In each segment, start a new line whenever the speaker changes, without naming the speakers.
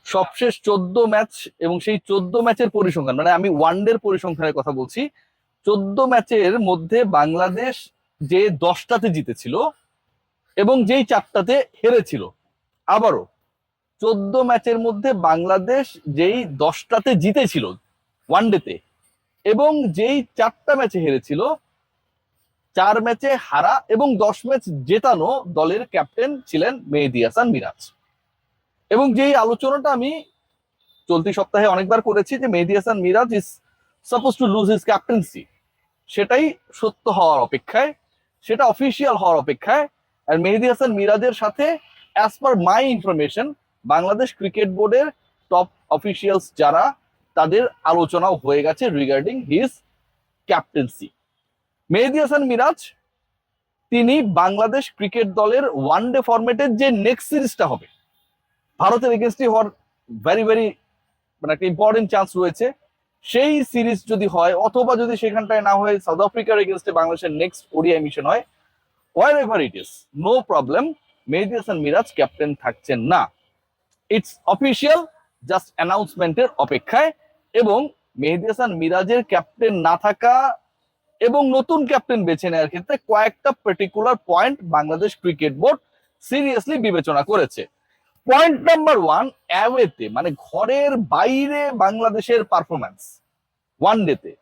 সবশেষ 14 ম্যাচ এবং সেই 14 ম্যাচের পরিসংখ্যান, মানে আমি ওয়ানডের পরিসংখ্যানের কথা বলছি। 14 ম্যাচের মধ্যে বাংলাদেশ যে 10টাতে জিতেছিল এবং যেই 4টাতে হেরেছিল, আবারও 14 ম্যাচের মধ্যে বাংলাদেশ যেই 10টাতে জিতেছিল ওয়ানডেতে এবং যেই 4টা ম্যাচে হেরেছিল, 4 ম্যাচে হারা এবং 10 ম্যাচ জেতানো দলের ক্যাপ্টেন ছিলেন মেহেদী হাসান মিরাজ। এবং যেই আলোচনাটা আমি চলতি সপ্তাহে অনেকবার করেছি যে Mehedi Hasan Miraz is suppose to lose his captaincy, সেটাই সত্য হওয়ার অপেক্ষায়, সেটা অফিসিয়াল হওয়ার অপেক্ষায়। আর মেহেদী হাসান মিরাজের সাথে অ্যাজ পার মাই ইনফরমেশন বাংলাদেশ ক্রিকেট বোর্ডের টপ অফিসিয়ালস যারা, তাদের আলোচনাও হয়ে গেছে রিগার্ডিং হিজ ক্যাপ্টেন্সি। মেহেদী হাসান মিরাজ তিনি বাংলাদেশ ক্রিকেট দলের ওয়ানডে ফরম্যাটের যে নেক্সট সিরিজটা হবে ভারতের এগেনস্টে হওয়ার ভেরি ভেরি মানে একটা ইম্পর্টেন্ট চান্স রয়েছে, সেই সিরিজ যদি হয় অথবা যদি সেখানটায় না হয় সাউথ আফ্রিকার এগেনস্টে বাংলাদেশের নেক্সট ওডিআই মিশন হয়, wherever it is, no problem, Mehedi Hasan Miraz captain থাকছেন না। ইটস অফিসিয়াল, জাস্ট অ্যানাউন্সমেন্টের অপেক্ষায়। এবং মেহেদী হাসান মিরাজের ক্যাপ্টেন না থাকা এবং নতুন ক্যাপ্টেন বেছে নেওয়ার ক্ষেত্রে কয়েকটা particular point Bangladesh cricket board seriously বিবেচনা করেছে। পয়েন্ট নাম্বার 1, অ্যাওয়েতে মানে ঘরের বাইরে বাংলাদেশের পারফরমেন্স ওয়ানডেতে।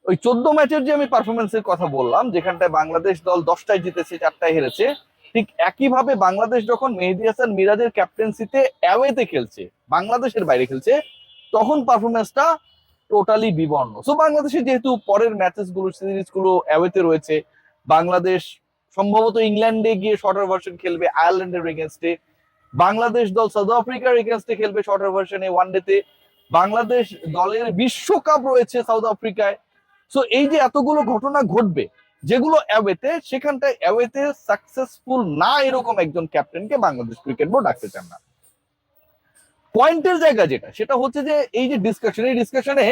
ওই 14 ম্যাচের যে আমি পারফরমেন্সের কথা বললাম, যেখানটায় বাংলাদেশ দল 10টায় জিতেছে 4টায় হেরেছে, ঠিক একইভাবে বাংলাদেশ যখন মেহেদী হাসান মিরাজের ক্যাপ্টেন্সিতে অ্যাওয়েতে খেলছে, বাংলাদেশের বাইরে খেলছে, তখন পারফরমেন্সটা টোটালি বিবর্ণ। সো বাংলাদেশে যেহেতু পরের ম্যাচেস গুলো সিরিজ গুলো অ্যাওয়েতে রয়েছে, বাংলাদেশ সম্ভবত ইংল্যান্ডে গিয়ে শর্টার ভার্সন খেলবে আয়ারল্যান্ডের এগেনস্টে, বাংলাদেশ দল সাউথ আফ্রিকার এগেনস্টে খেলবে শর্টার ভার্সনে ওয়ানডেতে, বাংলাদেশ দলের বিশ্বকাপ রয়েছে সাউথ আফ্রিকায়। সো এই যে এতগুলো ঘটনা ঘটবে যেগুলো অ্যাওয়েতে, সেখানটায় অ্যাওয়েতে সাকসেসফুল না এরকম একজন ক্যাপ্টেনকে বাংলাদেশ ক্রিকেট বোর্ড রাখতে চান না। পয়েন্টের জায়গা যেটা, সেটা হচ্ছে যে এই যে ডিসকাশন, এই ডিসকাশনে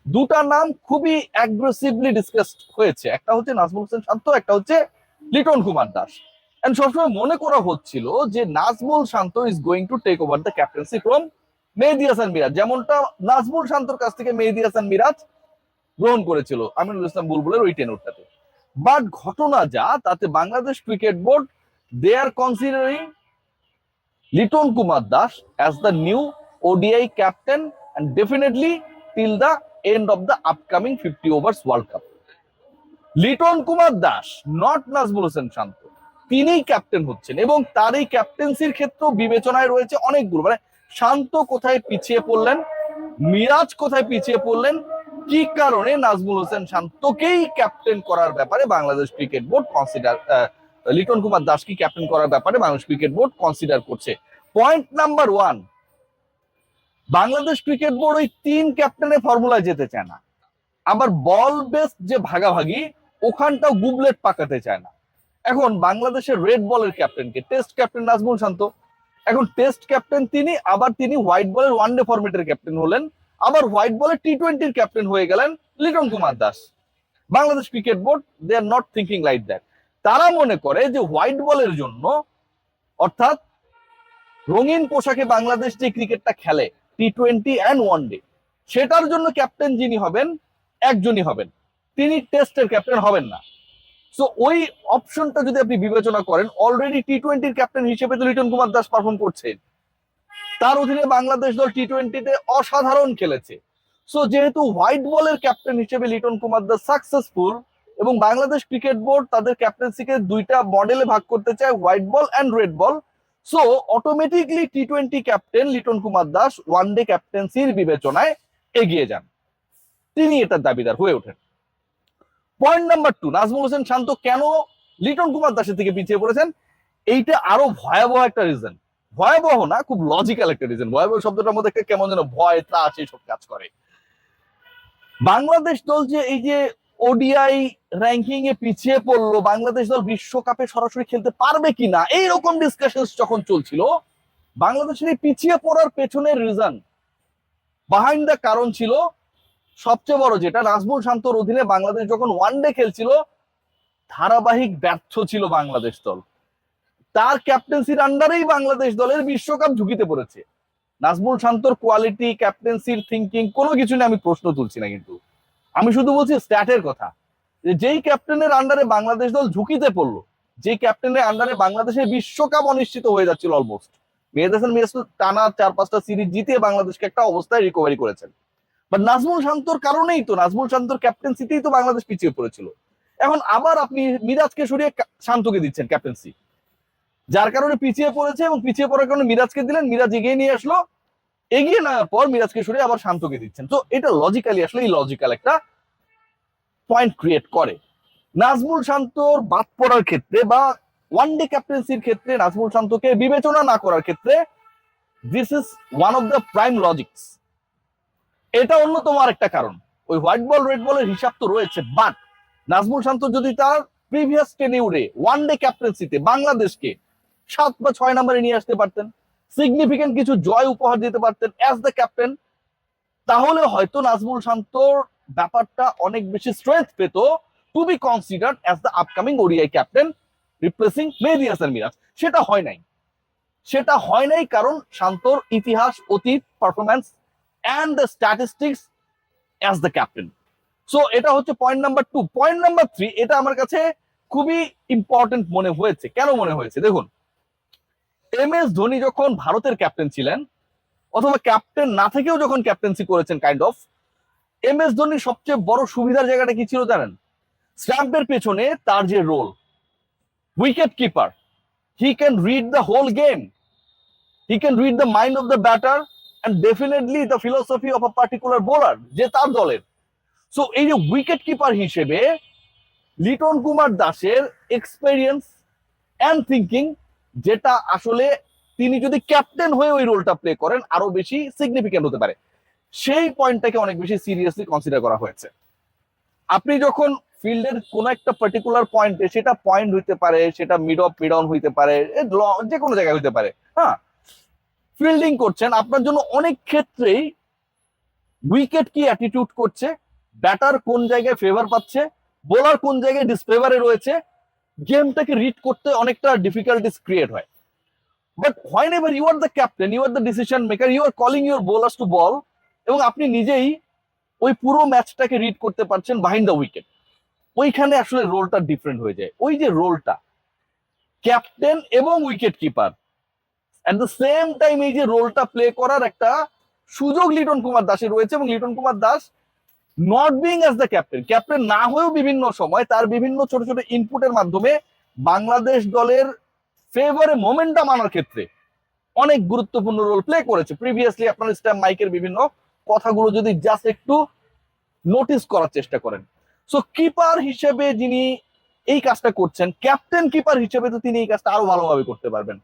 দুটা নাম খুবই অ্যাগ্রেসিভলি ডিসকাস হয়েছে, একটা হচ্ছে নাজমুল হোসেন শান্ত, একটা হচ্ছে লিটন কুমার দাস। এন্ড সবসময় মনে করা হচ্ছিল যে Najmul Shanto is going to take over the captaincy from Mehedi Hasan Miraz, যেমনটা নাজমুল শান্তর কাছ থেকে মেহেদী হাসান মিরাজ গ্রহণ করেছিল আমিনুল ইসলাম বুলবুলের ওই টেনুরটাতে। বাট ঘটনা যা, তাতে Bangladesh cricket board they are considering Liton Kumar Das as the new ODI captain and definitely till the end of the upcoming 50 overs World Cup. Liton Kumar Das, not Najmul Hossain Shanto, তিনিই ক্যাপ্টেন হচ্ছেন এবং তার এই ক্যাপ্টেন্সির ক্ষেত্রে বিবেচনায় রয়েছে অনেকগুলো, মানে শান্ত কোথায় পিছিয়ে পড়লেন, মিরাজ কোথায় পিছিয়ে পড়লেন, কি কারণে নাজমুল হোসেন শান্তকেই ক্যাপ্টেন করার ব্যাপারে Bangladesh cricket board consider, Liton Kumar দাসকে ক্যাপ্টেন করার ব্যাপারে বাংলাদেশ ক্রিকেট বোর্ড কনসিডার করছে। Point number 1, Bangladesh cricket board ওই 3 ক্যাপ্টেনের ফর্মুলায় যেতে চায় না, আবার বল বেস যে ভাগাভাগি ওখানটাও গুবলেট পাকাতে চায় না। এখন বাংলাদেশের রেড বলের ক্যাপ্টেনকে টেস্ট ক্যাপ্টেন নাজমুল শান্ত, এখন টেস্ট ক্যাপ্টেন তিনি, আবার তিনি হোয়াইট বলের ওয়ানডে ফরম্যাটের ক্যাপ্টেন হলেন, আবার হোয়াইট বলের টি-20-র ক্যাপ্টেন হয়ে গেলেন Liton Kumar Das. Bangladesh cricket board they are not thinking like that. তারা মনে করে যে হোয়াইট বলের জন্য, অর্থাৎ রঙিন পোশাকে বাংলাদেশ যে ক্রিকেটটা খেলে টি-20 অ্যান্ড ওয়ানডে, সেটার জন্য ক্যাপ্টেন যিনি হবেন একজনই হবেন, তিনি টেস্টের ক্যাপ্টেন হবেন না। সো ওই অপশনটা যদি আপনি বিবেচনা করেন, অলরেডি টি-20-র ক্যাপ্টেন হিসেবে তো লিটন কুমার দাস পারফর্ম করছেন, তার অধীনে বাংলাদেশ দল টি-20-তে অসাধারণ খেলেছে। সো যেহেতু হোয়াইট বলের ক্যাপ্টেন হিসেবে লিটন কুমার দাস সাকসেসফুল এবং বাংলাদেশ ক্রিকেট বোর্ড তাদের ক্যাপ্টেন্সিকে দুইটা মডেলে ভাগ করতে চায়, white ball and red ball, so automatically টি-20 ক্যাপ্টেন লিটন কুমার দাস ওয়ানডে ক্যাপ্টেন্সির বিবেচনায় এগিয়ে যান, তিনি এটার দাবিদার হয়ে ওঠেন। পয়েন্ট নাম্বার 2, নাজমুল হোসেন শান্ত কেন লিটন কুমার দাসের থেকে পিছিয়ে পড়েছেন, এইটা আরো ভয়াবহ একটা রিজন, ভয়াবহ না, খুব লজিক্যাল একটা রিজন। ভয়াবহ শব্দটার মধ্যে একটা কেমন যেন ভয় ত্রাস এইসব কাজ করে। বাংলাদেশ দল যে এই যে ওডিআই র্যাঙ্কিং এ পিছিয়ে পড়লো, বাংলাদেশ দল বিশ্বকাপে সরাসরি খেলতে পারবে কিনা, এইরকম ডিসকাশন যখন চলছিল, বাংলাদেশের এই পিছিয়ে পড়ার পেছনের রিজন বিহাইন্ড দ্য কারণ ছিল সবচেয়ে বড়, যেটা নাজমুল শান্তর অধীনে বাংলাদেশ যখন ওয়ানডে খেলছিল ধারাবাহিক ব্যর্থ ছিল বাংলাদেশ দল, তার ক্যাপ্টেন্সির আন্ডারেই বাংলাদেশ দলের বিশ্বকাপ ঝুঁকিতে পড়েছে। নাজমুল শান্তর কোয়ালিটি, ক্যাপ্টেন্সির থিঙ্কিং কোনো কিছু নিয়ে আমি প্রশ্ন তুলছি না, কিন্তু আমি শুধু বলছি স্ট্যাটের কথা, যে যেই ক্যাপ্টেনের আন্ডারে বাংলাদেশ দল ঝুঁকিতে পড়লো, যে ক্যাপ্টেনের আন্ডারে বাংলাদেশের বিশ্বকাপ অনিশ্চিত হয়ে যাচ্ছিল অলমোস্ট, মেহেদী হাসান মিরাজ তো টানা 4-5টা সিরিজ জিতিয়ে বাংলাদেশকে একটা অবস্থায় রিকভারি করেছেন, বাট নাজমুল শান্তর কারণেই তো, নাজমুল শান্তর ক্যাপ্টেন্সিতেই তো বাংলাদেশ পিছিয়ে পড়েছিল। এখন আবার আপনি মিরাজকে সরিয়ে শান্তকে দিচ্ছেন ক্যাপ্টেন্সি, যার কারণে পিছিয়ে পড়েছে, এবং পিছিয়ে পড়ার কারণে মিরাজকে দিলেন, মিরাজ এগিয়ে নিয়ে আসলো, এগিয়ে নেওয়ার পর মিরাজকে সরিয়ে আবার শান্তকে দিচ্ছেন। তো এটা লজিক্যালি আসলে ইলজিক্যাল একটা পয়েন্ট ক্রিয়েট করে। নাজমুল শান্তর বাদ পড়ার ক্ষেত্রে বা ওয়ানডে ক্যাপ্টেন্সির ক্ষেত্রে নাজমুল শান্তকে বিবেচনা না করার ক্ষেত্রে this is one of the prime logics. এটা অন্যতম আরেকটা কারণ। ওই হোয়াইট বল রেড বলের হিসাব তো রয়েছে, বাট নাজমুল শান্ত যদি তার প্রিভিয়াস টেনিউরে ওয়ানডে ক্যাপ্টেন্সিতে বাংলাদেশকে 7 বা 6 নম্বরে নিয়ে আসতে পারতেন, সিগনিফিকেন্ট কিছু জয় উপহার দিতে পারতেন অ্যাজ দ্য ক্যাপ্টেন, তাহলে হয়তো নাজমুল শান্তর ব্যাপারটা অনেক বেশি স্ট্রেংথ পেত to be considered as the upcoming ODI captain replacing Mehedi Hasan Miraz. সেটা হয় নাই, সেটা হয় নাই কারণ শান্তর ইতিহাস, অতীত, performance and the statistics as the captain. So এটা হচ্ছে পয়েন্ট নাম্বার 2। পয়েন্ট নাম্বার 3, এটা আমার কাছে খুবই ইম্পর্টেন্ট মনে হয়েছে। কেন মনে হয়েছে দেখুন, MS ধোনি যখন ভারতের ক্যাপ্টেন ছিলেন, অথবা ক্যাপ্টেন না থেকেও যখন ক্যাপ্টেন্সি করেছেন কাইন্ড অফ, MS ধোনির সবচেয়ে বড় সুবিধার জায়গাটা কি ছিল জানেন? স্ট্যাম্পের পেছনে তার যে role, wicket keeper, he can read the whole game, he can read the mind of the batter and definitely the philosophy of a particular bowler যে তার দলের। সো এই যে উইকেট কিপার হিসেবে লিটন কুমার দাসের এক্সপেরিয়েন্স অ্যান্ড থিঙ্কিং, যেটা আসলে তিনি যদি ক্যাপ্টেন হয়ে ওই রোলটা প্লে করেন আরো বেশি সিগনিফিকেন্ট হতে পারে, সেই পয়েন্টটাকে অনেক বেশি সিরিয়াসলি কনসিডার করা হয়েছে। আপনি যখন ফিল্ডের কোন একটা পার্টিকুলার পয়েন্টে, সেটা পয়েন্ট হইতে পারে, সেটা মিড অফ মিড অন হইতে পারে, যে কোনো জায়গায় হইতে পারে, হ্যাঁ, ফিল্ডিং করছেন, আপনার জন্য অনেক ক্ষেত্রেই উইকেট কি অ্যাটিটিউড করছে, ব্যাটার কোন জায়গায় ফেভার পাচ্ছে, বোলার কোন জায়গায় ডিসফেভারে রয়েছে, গেমটাকে রিড করতে অনেকটা ডিফিকাল্টিস ক্রিয়েট হয়। But whenever you are the captain, you are the decision maker, you are calling your bowlers to ball, এবং আপনি নিজেই ওই পুরো ম্যাচটাকে রিড করতে পারছেন বিহাইন্ড দ্য উইকেট, ওইখানে আসলে রোলটা ডিফারেন্ট হয়ে যায়। ওই যে রোলটা ক্যাপ্টেন এবং wicket keeper at the same time, এই যে রোলটা প্লে করার একটা সুযোগ লিটন কুমার দাসের রয়েছে, এবং Liton Kumar Das not being as the captain, captain না হয়েও বিভিন্ন সময় তার বিভিন্ন ছোট ছোট ইনপুটের মাধ্যমে বাংলাদেশ দলের ফেভারে মোমেন্টাম আনার ক্ষেত্রে অনেক গুরুত্বপূর্ণ রোল প্লে করেছে। প্রিভিয়াসলি আপনার স্ট্যাম্প মাইকের বিভিন্ন কথাগুলো যদি জাস্ট একটু নোটিস করার চেষ্টা করেন। সো কিপার হিসেবে যিনি এই কাজটা করছেন, ক্যাপ্টেন কিপার হিসেবে তো তিনি এই কাজটা আরো ভালোভাবে করতে পারবেন।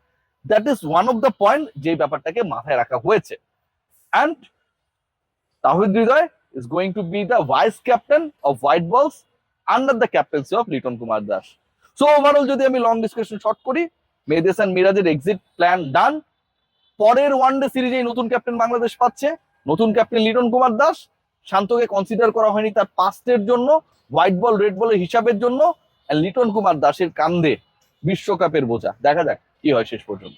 That is one of the point যে ব্যাপারটাকে মাথায় রাখা হয়েছে। And Tahid Hridoy is going to be the vice captain of white balls under the captaincy of Liton Kumar Das. So overall যদি আমি লং ডিসকাশন শর্ট করি, মেহেদী হাসান মিরাজের এক্সিট প্ল্যান ডান। পরের ওয়ানডে সিরিজে নতুন ক্যাপ্টেন বাংলাদেশ পাচ্ছে, নতুন ক্যাপ্টেন লিটন কুমার দাস। শান্তকে কনসিডার করা হয়নি তার পাস্টের জন্য, হোয়াইট বল রেড বলের হিসাবের জন্য। লিটন কুমার দাসের কান্ধে বিশ্বকাপের বোঝা। দেখা যাক কি হয় শেষ পর্যন্ত।